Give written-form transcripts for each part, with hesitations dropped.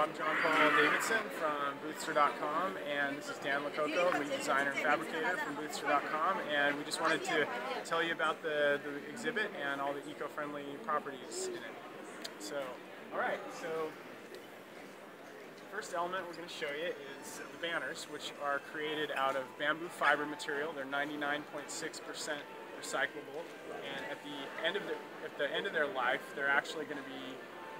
I'm John-Paul Davidson from Boothster.com, and this is Dan Lococo, lead designer and fabricator from Boothster.com, and we just wanted to tell you about the exhibit and all the eco-friendly properties in it. So, alright, so the first element we're going to show you is the banners, which are created out of bamboo fiber material. They're 99.6% recyclable, and at the end of their life, they're actually going to be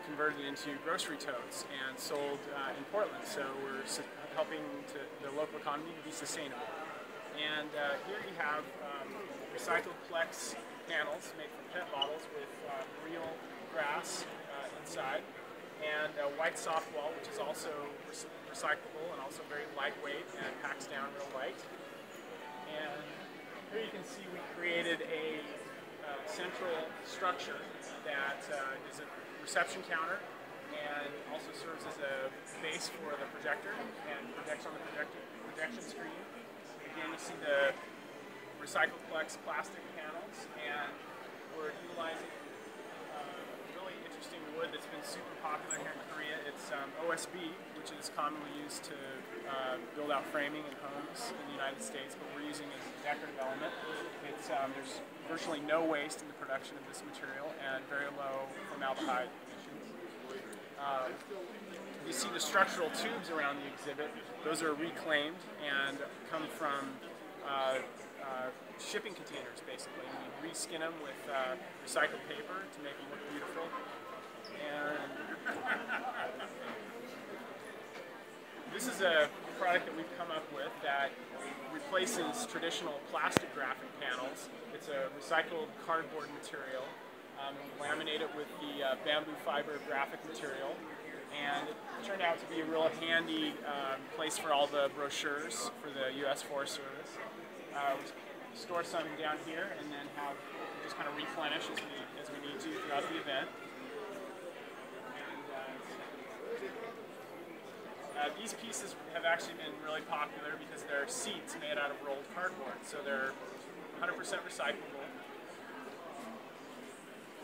converted into grocery totes and sold in Portland. So we're helping the local economy to be sustainable. And here you have recycled Plex panels made from PET bottles with real grass inside, and a white soft wall, which is also recyclable and also very lightweight and packs down real light. And here you can see we created a central structure that is a reception counter and also serves as a base for the projector and projects on the projection screen. Again, you see the recycled Plex plastic panels, and we're utilizing really interesting wood that's been super popular here in Korea. It's OSB, which is commonly used to build out framing in homes in the United States, but we're using it as a decorative element. There's virtually no waste in the production of this material and very low formaldehyde emissions. You see the structural tubes around the exhibit. Those are reclaimed and come from shipping containers, basically. We reskin them with recycled paper to make them look beautiful. And this is a product that we've come up with that replaces traditional plastic graphic panels. It's a recycled cardboard material. We laminate it with the bamboo fiber graphic material, and it turned out to be a real handy place for all the brochures for the U.S. Forest Service. We store some down here and then just kind of replenish as we need to throughout the event. These pieces have actually been really popular because they're seats made out of rolled cardboard, so they're 100% recyclable.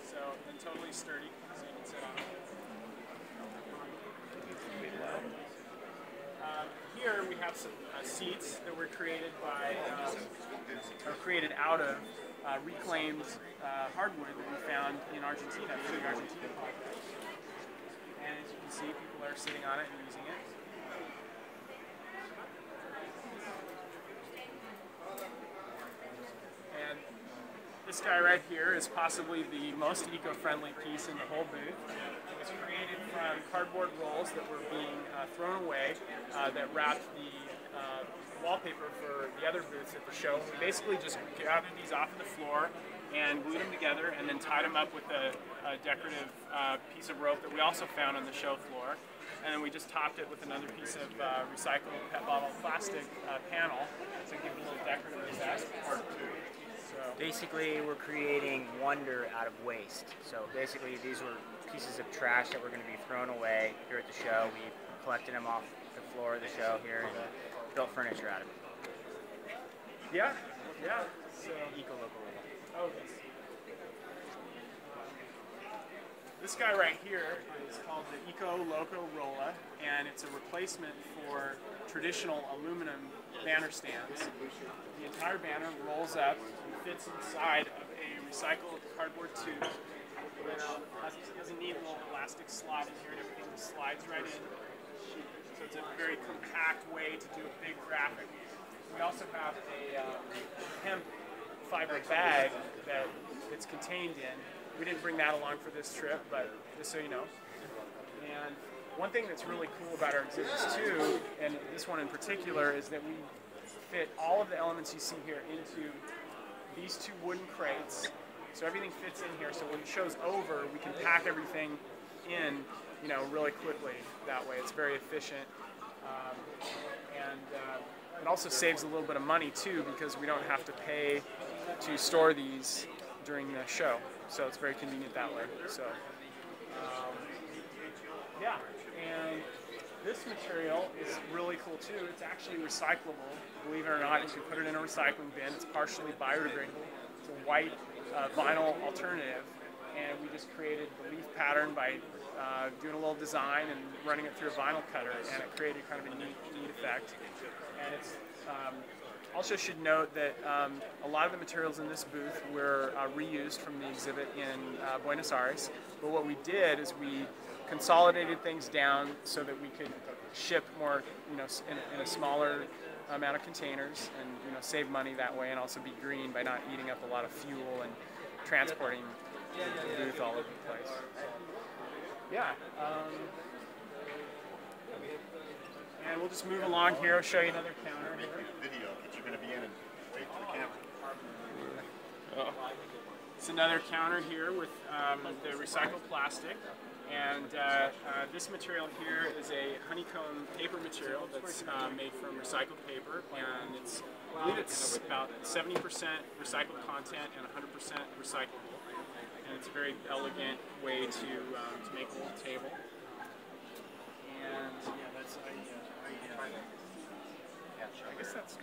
So, and totally sturdy, so you can sit on them. Here we have some seats that were created out of reclaimed hardwood that we found in Argentina, through the Argentina project. And as you can see, people are sitting on it and using it. And this guy right here is possibly the most eco-friendly piece in the whole booth. It was created from cardboard rolls that were being thrown away that wrapped the wallpaper for the other booths at the show. We basically just gathered these off of the floor and glued them together and then tied them up with a decorative piece of rope that we also found on the show floor. And then we just topped it with another piece of recycled PET bottle plastic panel to give it a little decorative effect. Basically, we're creating wonder out of waste. So basically, these were pieces of trash that were going to be thrown away here at the show. We collected them off the floor of the show here and built furniture out of it. Yeah. So, Eco-local. oh, yes. This guy right here is called the Eco-Loco Rolla, and it's a replacement for traditional aluminum banner stands. The entire banner rolls up and fits inside of a recycled cardboard tube. It doesn't need a little elastic slot in here, and everything just slides right in. So it's a very compact way to do a big graphic. We also have a hemp fiber bag that it's contained in. We didn't bring that along for this trip, but just so you know. And one thing that's really cool about our exhibits too, and this one in particular, is that we fit all of the elements you see here into these two wooden crates. So everything fits in here, so when the show's over, we can pack everything in, really quickly that way. It's very efficient. And it also saves a little bit of money too, because we don't have to pay to store these during the show. So it's very convenient that way. So, yeah, and this material is really cool too. It's actually recyclable, believe it or not. You can put it in a recycling bin. It's partially biodegradable. It's a white vinyl alternative, and we just created the leaf pattern by doing a little design and running it through a vinyl cutter, and it created kind of a neat effect. And it's also should note that a lot of the materials in this booth were reused from the exhibit in Buenos Aires, but what we did is we consolidated things down so that we could ship more, in a smaller amount of containers, and save money that way, and also be green by not eating up a lot of fuel and transporting the booth all over the place. Yeah. And we'll just move along here. I'll show you another counter here. Video that you're going to be in and wait for the camera. It's another counter here with the recycled plastic. And this material here is a honeycomb paper material that's made from recycled paper, and I believe it's about 70% recycled content and 100% recyclable. And it's a very elegant way to make a little table. And yeah, that's I guess that's